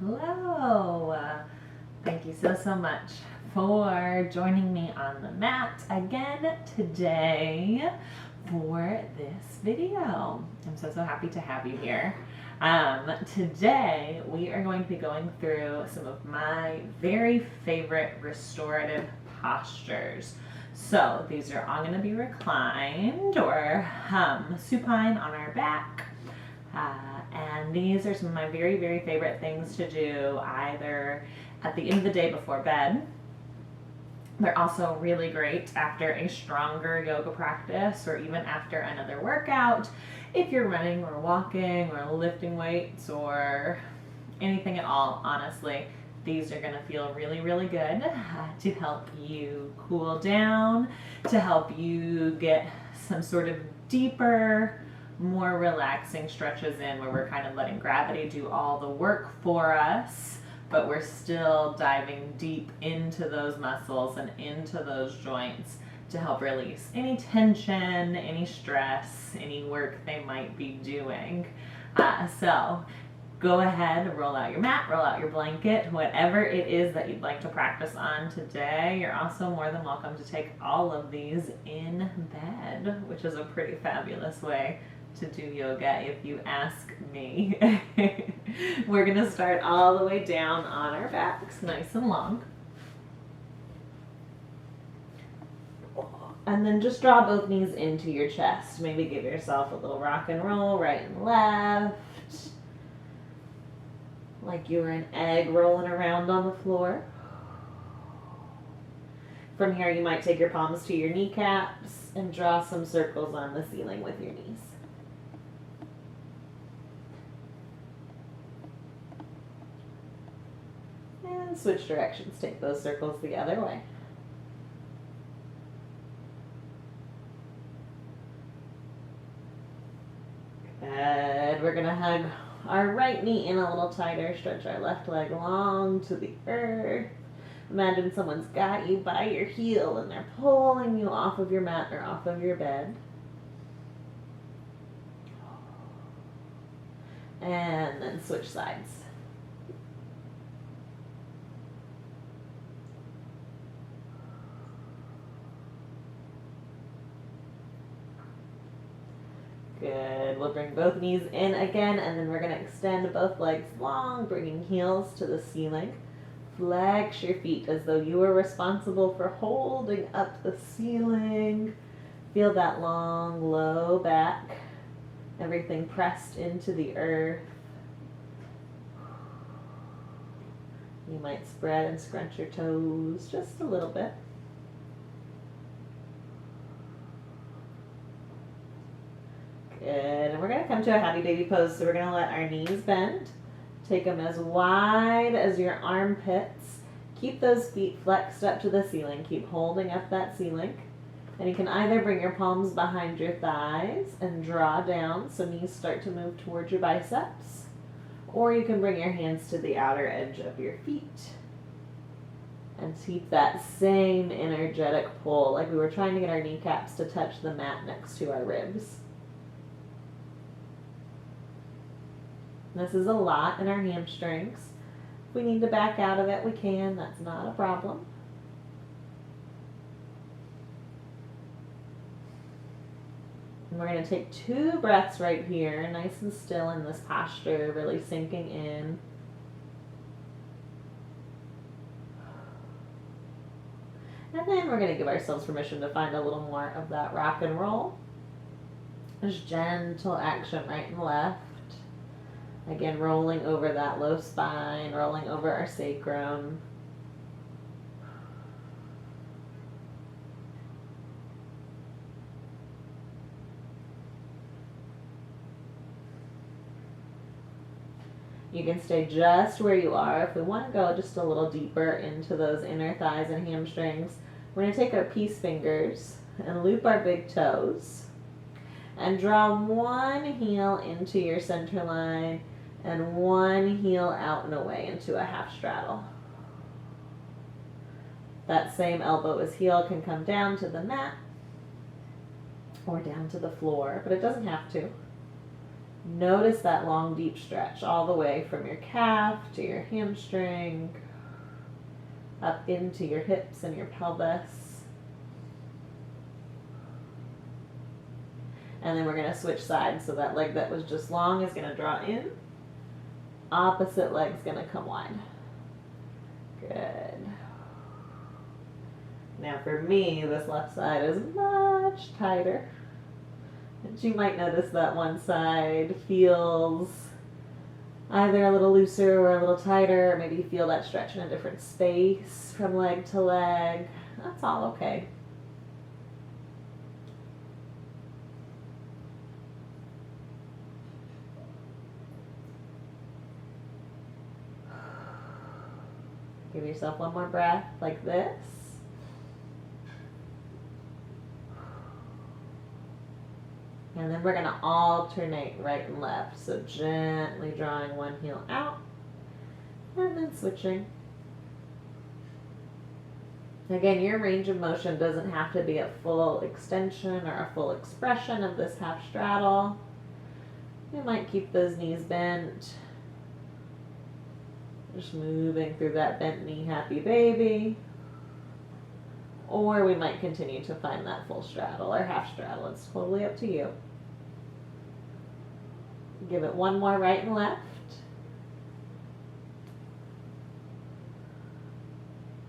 Hello. Thank you so much for joining me on the mat again today for this video. I'm so happy to have you here. Today we are going to be going through some of my very favorite restorative postures. So these are all going to be reclined or supine on our back. And these are some of my very favorite things to do either at the end of the day before bed. They're also really great after a stronger yoga practice or even after another workout. If you're running or walking or lifting weights or anything at all, honestly, these are going to feel really good to help you cool down, to help you get some sort of deeper, more relaxing stretches in where we're kind of letting gravity do all the work for us, but we're still diving deep into those muscles and into those joints to help release any tension, any stress, any work they might be doing. So go ahead, roll out your mat, roll out your blanket, whatever it is that you'd like to practice on today. You're also more than welcome to take all of these in bed, which is a pretty fabulous way to do yoga if you ask me. We're going to start all the way down on our backs, nice and long. And then just draw both knees into your chest. Maybe give yourself a little rock and roll, right and left. Like you were an egg rolling around on the floor. From here, you might take your palms to your kneecaps and draw some circles on the ceiling with your knees. And switch directions. Take those circles the other way. Good. We're going to hug our right knee in a little tighter. Stretch our left leg long to the earth. Imagine someone's got you by your heel and they're pulling you off of your mat or off of your bed. And then switch sides. Good. We'll bring both knees in again, and then we're going to extend both legs long, bringing heels to the ceiling. Flex your feet as though you were responsible for holding up the ceiling. Feel that long, low back. Everything pressed into the earth. You might spread and scrunch your toes just a little bit. Good, and we're going to come to a happy baby pose, so we're going to let our knees bend. Take them as wide as your armpits. Keep those feet flexed up to the ceiling. Keep holding up that ceiling. And you can either bring your palms behind your thighs and draw down so knees start to move towards your biceps. Or you can bring your hands to the outer edge of your feet. And keep that same energetic pull, like we were trying to get our kneecaps to touch the mat next to our ribs. This is a lot in our hamstrings. If we need to back out of it, we can. That's not a problem. And we're going to take 2 breaths right here, nice and still in this posture, really sinking in. And then we're going to give ourselves permission to find a little more of that rock and roll. Just gentle action right and left. Again, rolling over that low spine, rolling over our sacrum. You can stay just where you are. If we want to go just a little deeper into those inner thighs and hamstrings, we're going to take our peace fingers and loop our big toes and draw one heel into your center line and one heel out and away into a half straddle. That same elbow as heel can come down to the mat or down to the floor, but it doesn't have to. Notice that long, deep stretch all the way from your calf to your hamstring, up into your hips and your pelvis. And then we're going to switch sides, so that leg that was just long is going to draw in. Opposite leg's going to come wide. Good. Now for me, this left side is much tighter. And you might notice that one side feels either a little looser or a little tighter, or maybe you feel that stretch in a different space from leg to leg. That's all okay. Give yourself one more breath like this. And then we're going to alternate right and left. So gently drawing one heel out and then switching. Again, your range of motion doesn't have to be a full extension or a full expression of this half straddle. You might keep those knees bent. Just moving through that bent knee, happy baby. Or we might continue to find that full straddle or half straddle. It's totally up to you. Give it one more right and left.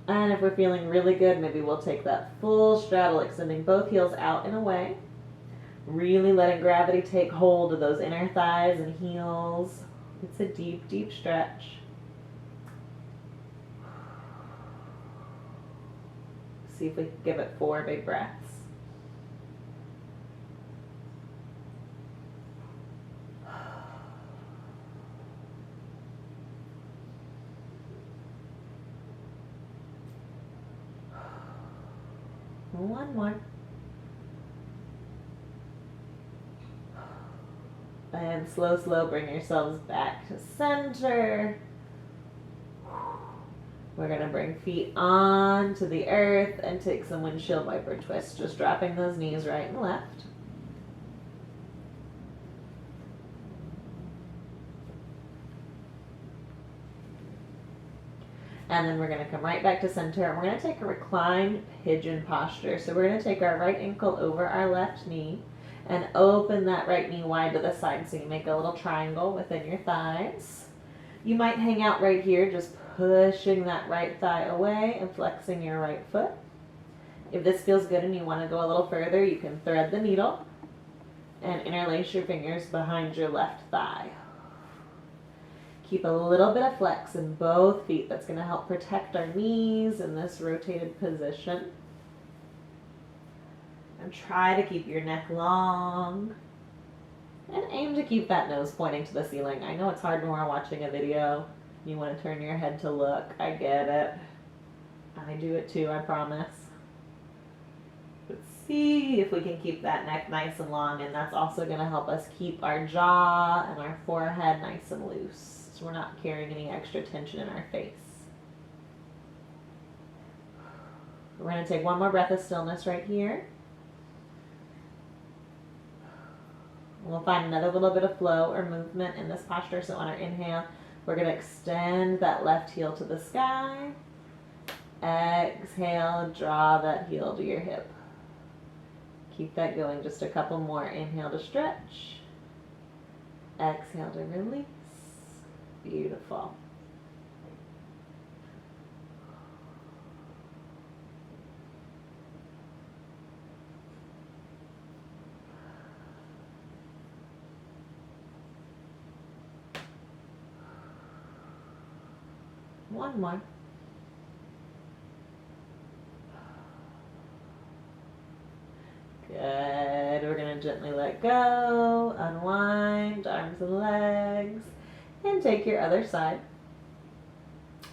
And if we're feeling really good, maybe we'll take that full straddle, extending both heels out and away. Really letting gravity take hold of those inner thighs and heels. It's a deep, deep stretch. See if we can give it 4 big breaths. One more. And slow, slow, bring yourselves back to center. We're going to bring feet onto the earth and take some windshield wiper twists, just dropping those knees right and left. And then we're going to come right back to center, and we're going to take a reclined pigeon posture. So we're going to take our right ankle over our left knee and open that right knee wide to the side, so you make a little triangle within your thighs. You might hang out right here, just pushing that right thigh away and flexing your right foot. If this feels good and you want to go a little further, you can thread the needle and interlace your fingers behind your left thigh. Keep a little bit of flex in both feet. That's going to help protect our knees in this rotated position. And try to keep your neck long. And aim to keep that nose pointing to the ceiling. I know it's hard when we're watching a video. You want to turn your head to look. I get it. I do it too, I promise. But see if we can keep that neck nice and long, and that's also going to help us keep our jaw and our forehead nice and loose, so we're not carrying any extra tension in our face. We're going to take one more breath of stillness right here. We'll find another little bit of flow or movement in this posture. So on our inhale, we're going to extend that left heel to the sky. Exhale, draw that heel to your hip. Keep that going, just a couple more. Inhale to stretch. Exhale to release. Beautiful. One more. Good. We're going to gently let go, unwind, arms and legs, and take your other side.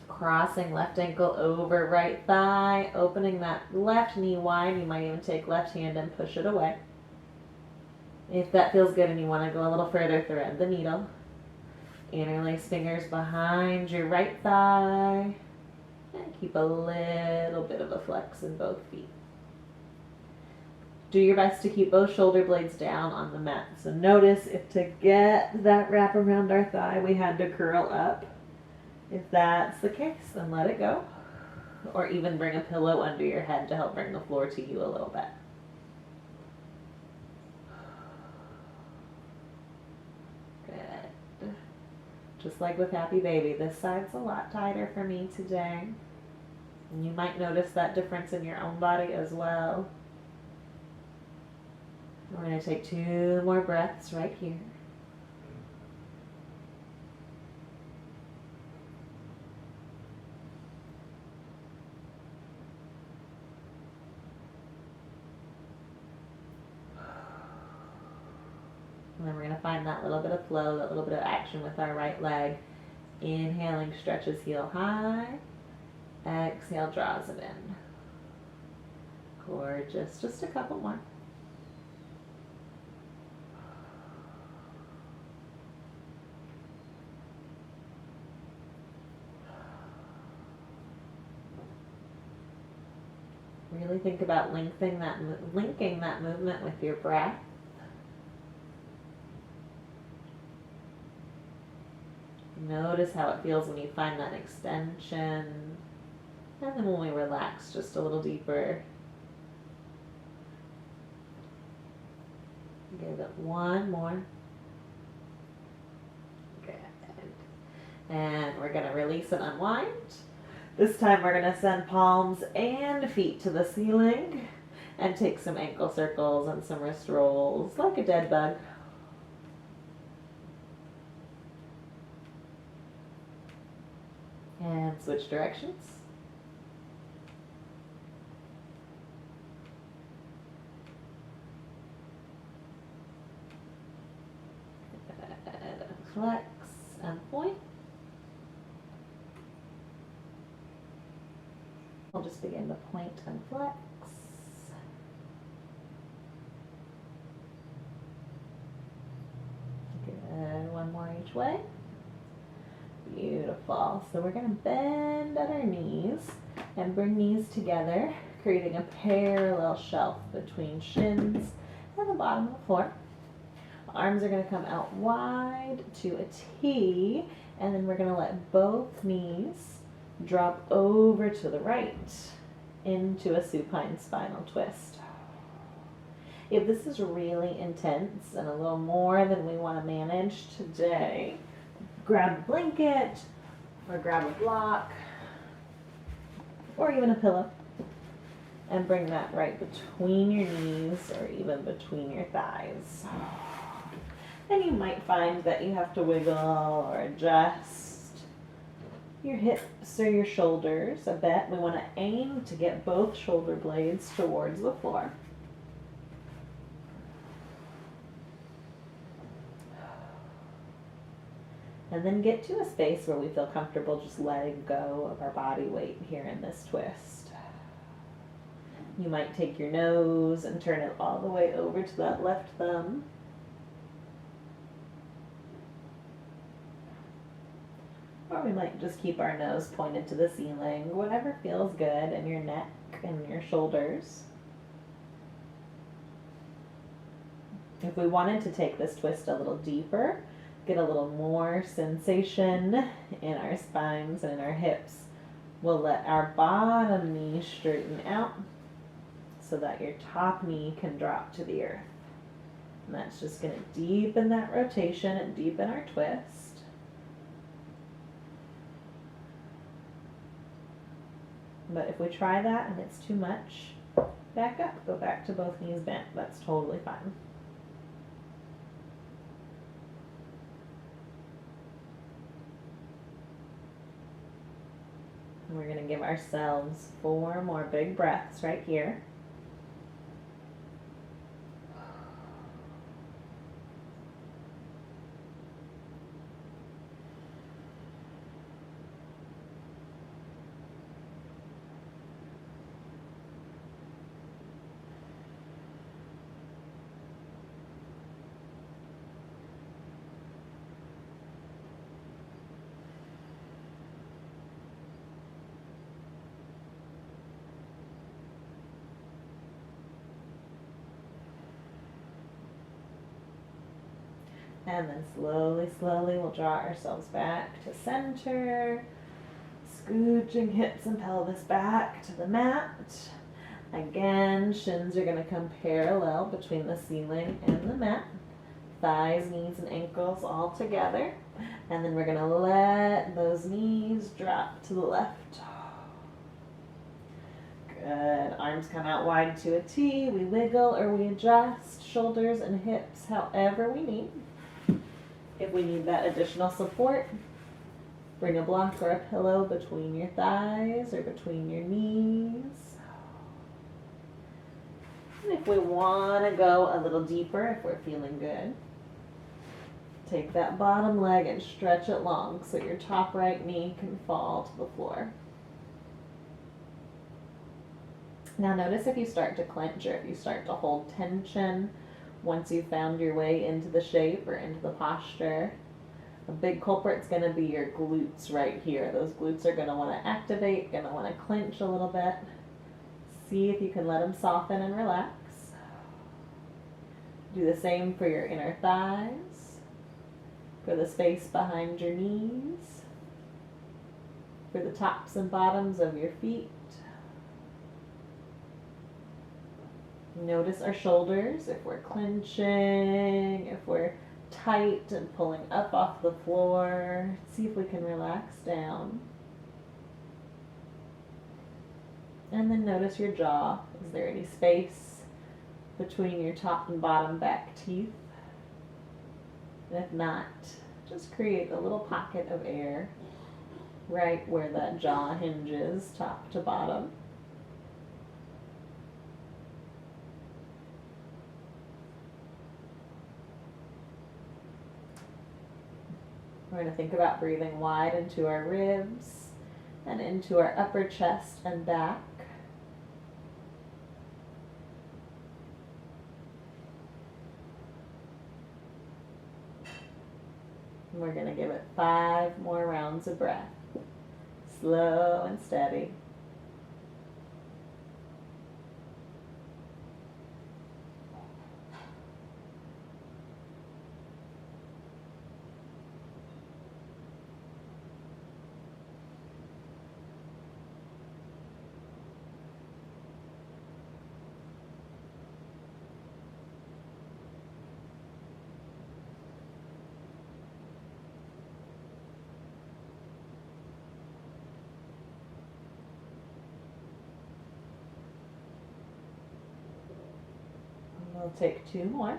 Crossing left ankle over right thigh, opening that left knee wide. You might even take left hand and push it away. If that feels good and you want to go a little further, thread the needle. Interlace fingers behind your right thigh, and keep a little bit of a flex in both feet. Do your best to keep both shoulder blades down on the mat. So notice if to get that wrap around our thigh, we had to curl up. If that's the case, then let it go. Or even bring a pillow under your head to help bring the floor to you a little bit. Good. Just like with Happy Baby, this side's a lot tighter for me today. And you might notice that difference in your own body as well. We're going to take 2 more breaths right here. And then we're going to find that little bit of flow, that little bit of action with our right leg. Inhaling, stretches heel high. Exhale, draws it in. Gorgeous. Just a couple more. Really think about linking that movement with your breath. Notice how it feels when you find that extension. And then when we relax just a little deeper. Give it one more. Good. And we're going to release and unwind. This time we're going to send palms and feet to the ceiling and take some ankle circles and some wrist rolls like a dead bug. And switch directions. Flex and point. We'll just begin to point and flex. Good. One more each way. Beautiful. So we're going to bend at our knees and bring knees together, creating a parallel shelf between shins and the bottom of the floor. Arms are going to come out wide to a T, and then we're going to let both knees drop over to the right into a supine spinal twist. If this is really intense and a little more than we want to manage today, grab a blanket or grab a block or even a pillow and bring that right between your knees or even between your thighs. And you might find that you have to wiggle or adjust your hips or your shoulders a bit. We want to aim to get both shoulder blades towards the floor. And then get to a space where we feel comfortable just letting go of our body weight here in this twist. You might take your nose and turn it all the way over to that left thumb. Or we might just keep our nose pointed to the ceiling, whatever feels good in your neck and your shoulders. If we wanted to take this twist a little deeper, get a little more sensation in our spines and in our hips, we'll let our bottom knee straighten out so that your top knee can drop to the earth. And that's just going to deepen that rotation and deepen our twist. But if we try that and it's too much, back up. Go back to both knees bent. That's totally fine. And we're going to give ourselves 4 more big breaths right here. And then slowly, slowly we'll draw ourselves back to center, scooching hips and pelvis back to the mat. Again, shins are going to come parallel between the ceiling and the mat. Thighs, knees, and ankles all together. And then we're going to let those knees drop to the left. Good. Arms come out wide to a T. We wiggle or we adjust shoulders and hips however we need. If we need that additional support, bring a block or a pillow between your thighs or between your knees. And if we want to go a little deeper, if we're feeling good, take that bottom leg and stretch it long so your top right knee can fall to the floor. Now notice if you start to clench or if you start to hold tension once you've found your way into the shape or into the posture. A big culprit's going to be your glutes right here. Those glutes are going to want to activate, going to want to clench a little bit. See if you can let them soften and relax. Do the same for your inner thighs, for the space behind your knees, for the tops and bottoms of your feet. Notice our shoulders, if we're clenching, if we're tight and pulling up off the floor. See if we can relax down. And then notice your jaw. Is there any space between your top and bottom back teeth? And if not, just create a little pocket of air right where that jaw hinges, top to bottom. We're going to think about breathing wide into our ribs and into our upper chest and back. And we're going to give it 5 more rounds of breath. Slow and steady. We'll take 2 more.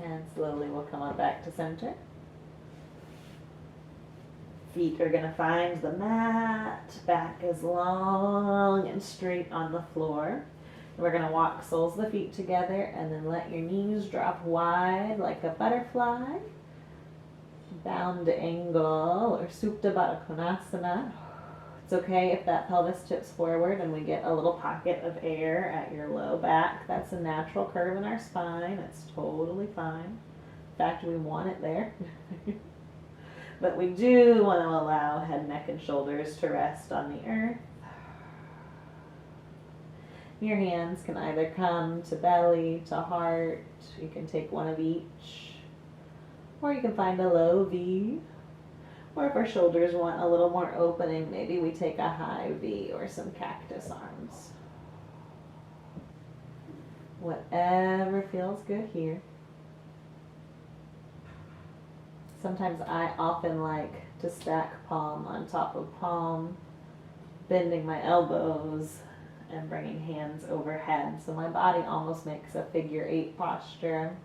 And slowly we'll come on back to center. Feet are going to find the mat, back is long and straight on the floor. We're going to walk soles of the feet together and then let your knees drop wide like a butterfly. Bound angle or Supta Baddha Konasana. It's okay if that pelvis tips forward and we get a little pocket of air at your low back. That's a natural curve in our spine. It's totally fine. In fact, we want it there. But we do want to allow head, neck, and shoulders to rest on the earth. Your hands can either come to belly, to heart. You can take one of each. Or you can find a low V. Or if our shoulders want a little more opening, maybe we take a high V or some cactus arms. Whatever feels good here. Sometimes I often like to stack palm on top of palm, bending my elbows and bringing hands overhead. So my body almost makes a figure 8 posture.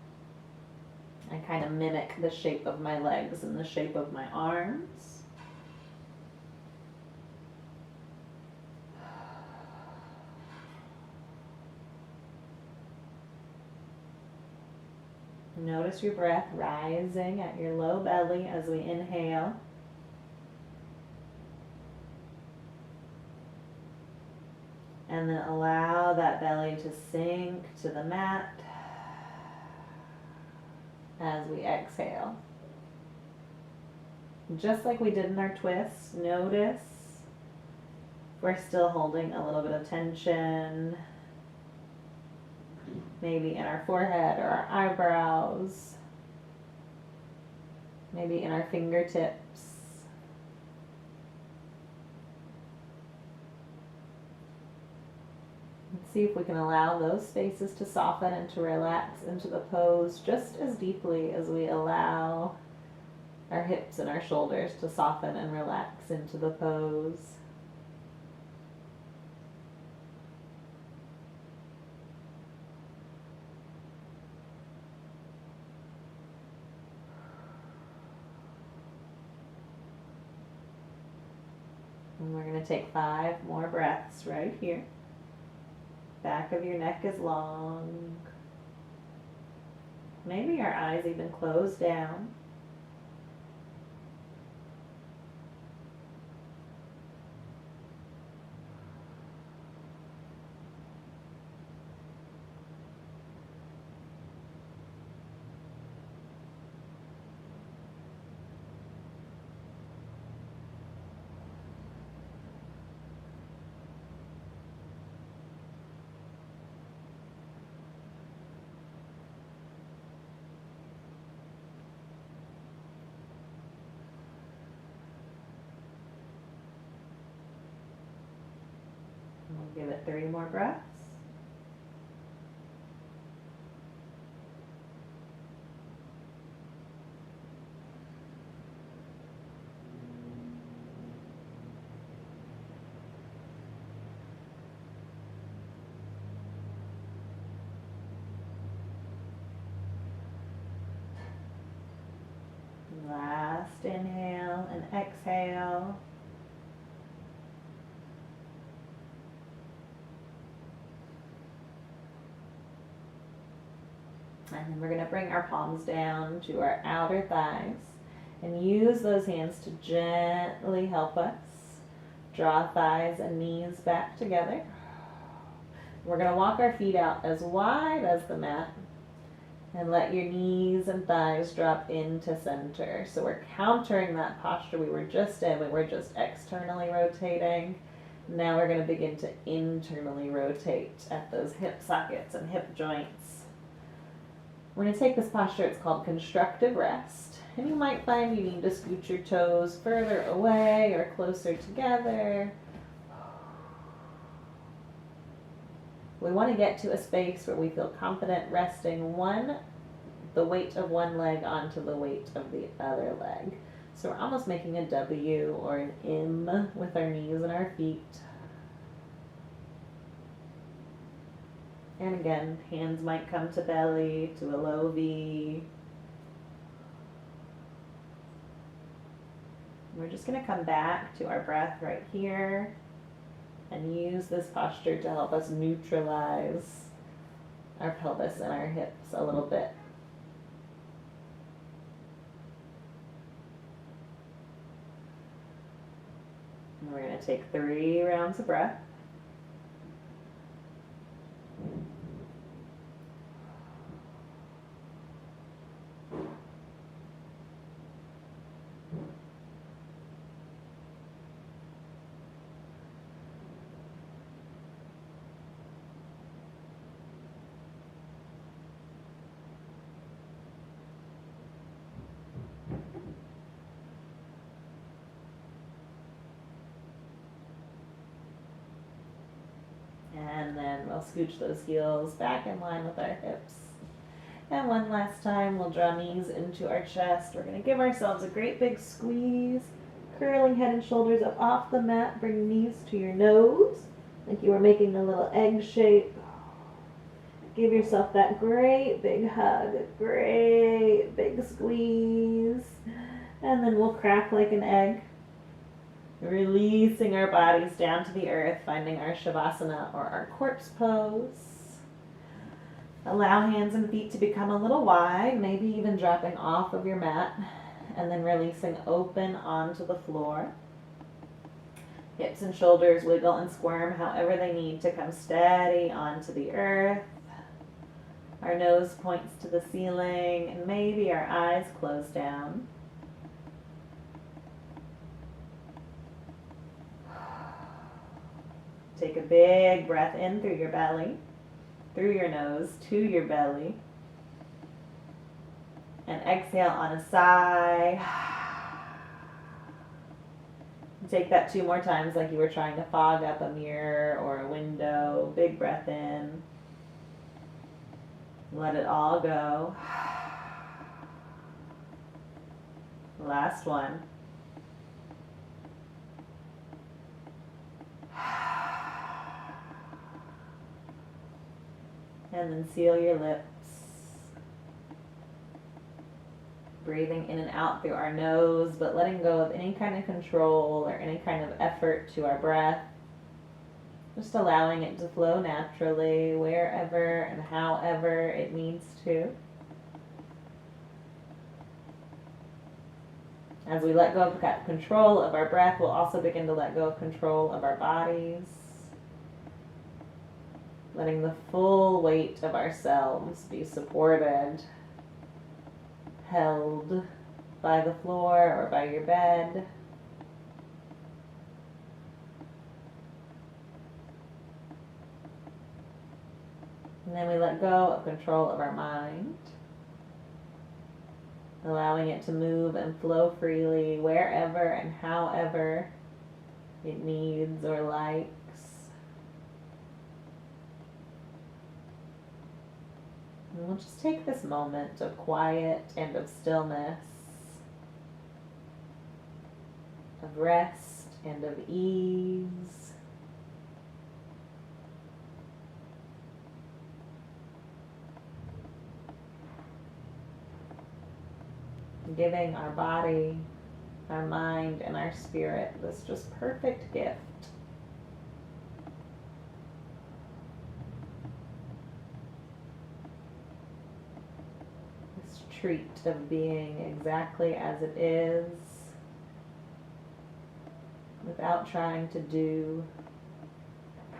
I kind of mimic the shape of my legs and the shape of my arms. Notice your breath rising at your low belly as we inhale. And then allow that to sink to the mat as we exhale. Just like we did in our twists, notice we're still holding a little bit of tension, maybe in our forehead or our eyebrows, maybe in our fingertips. See if we can allow those spaces to soften and to relax into the pose just as deeply as we allow our hips and our shoulders to soften and relax into the pose. And we're going to take 5 more breaths right here. Back of your neck is long. Maybe our eyes even close down. We'll give it 3 more breaths. Last inhale and exhale. And then we're going to bring our palms down to our outer thighs and use those hands to gently help us draw thighs and knees back together. We're going to walk our feet out as wide as the mat and let your knees and thighs drop into center. So we're countering that posture we were just in. We were just externally rotating. Now we're going to begin to internally rotate at those hip sockets and hip joints. We're going to take this posture, it's called constructive rest. And you might find you need to scoot your toes further away or closer together. We want to get to a space where we feel confident resting the weight of one leg onto the weight of the other leg. So we're almost making a W or an M with our knees and our feet. And again, hands might come to belly, to a low V. We're just going to come back to our breath right here and use this posture to help us neutralize our pelvis and our hips a little bit. And we're going to take 3 rounds of breath. And then we'll scooch those heels back in line with our hips. And one last time, we'll draw knees into our chest. We're going to give ourselves a great big squeeze, curling head and shoulders up off the mat. Bring knees to your nose, like you were making a little egg shape. Give yourself that great big hug, a great big squeeze. And then we'll crack like an egg. Releasing our bodies down to the earth, finding our Shavasana or our corpse pose. Allow hands and feet to become a little wide, maybe even dropping off of your mat, and then releasing open onto the floor. Hips and shoulders wiggle and squirm however they need to come steady onto the earth. Our nose points to the ceiling and maybe our eyes close down. Take a big breath in through your belly, through your nose, to your belly. And exhale on a sigh. Take that 2 more times like you were trying to fog up a mirror or a window. Big breath in. Let it all go. Last one. And then seal your lips. Breathing in and out through our nose, but letting go of any kind of control or any kind of effort to our breath. Just allowing it to flow naturally wherever and however it needs to. As we let go of control of our breath, we'll also begin to let go of control of our bodies. Letting the full weight of ourselves be supported, held by the floor or by your bed. And then we let go of control of our mind, allowing it to move and flow freely wherever and however it needs or likes. And we'll just take this moment of quiet and of stillness, of rest and of ease. Giving our body, our mind, and our spirit this just perfect gift. Treat of being exactly as it is, without trying to do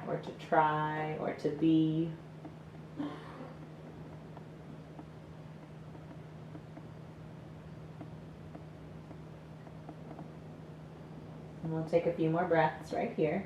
or to try or to be. And we'll take a few more breaths right here.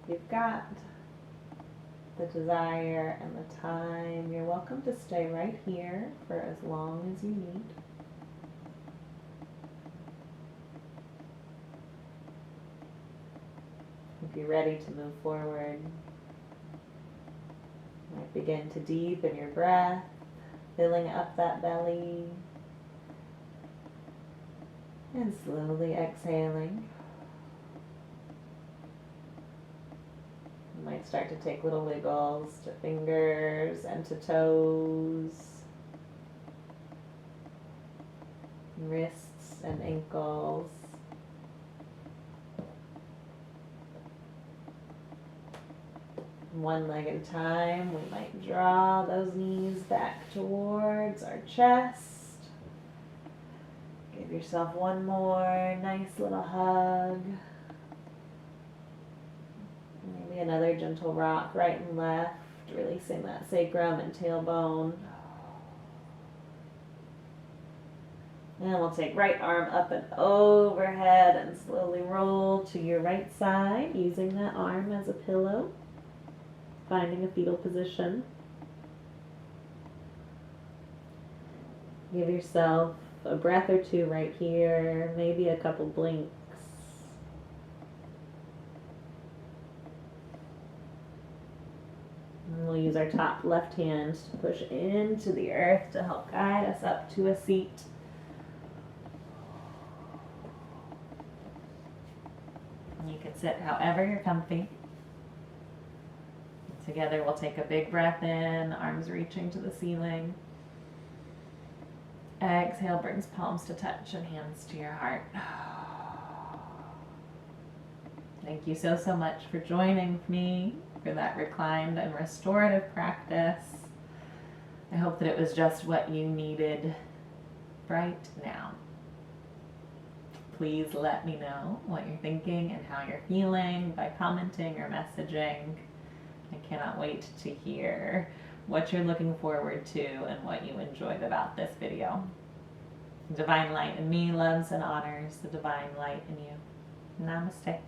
If you've got the desire and the time, you're welcome to stay right here for as long as you need. If you're ready to move forward, you might Begin to deepen your breath, filling up that belly. And slowly exhaling. You might start to take little wiggles to fingers and to toes, wrists and ankles. One leg at a time, we might draw those knees back towards our chest. Give yourself one more nice little hug. Maybe another gentle rock right and left, releasing that sacrum and tailbone. And we'll take right arm up and overhead and slowly roll to your right side, using that arm as a pillow. Finding a fetal position. Give yourself a breath or two right here, maybe a couple blinks. And we'll use our top left hand to push into the earth to help guide us up to a seat. And you can sit however you're comfy. Together we'll take a big breath in, arms reaching to the ceiling. Exhale brings palms to touch and hands to your heart. Thank you so, so much for joining me for that reclined and restorative practice. I hope that it was just what you needed right now. Please let me know what you're thinking and how you're feeling by commenting or messaging. I cannot wait to hear what you're looking forward to and what you enjoyed about this video. Divine light in me loves and honors the divine light in you. Namaste.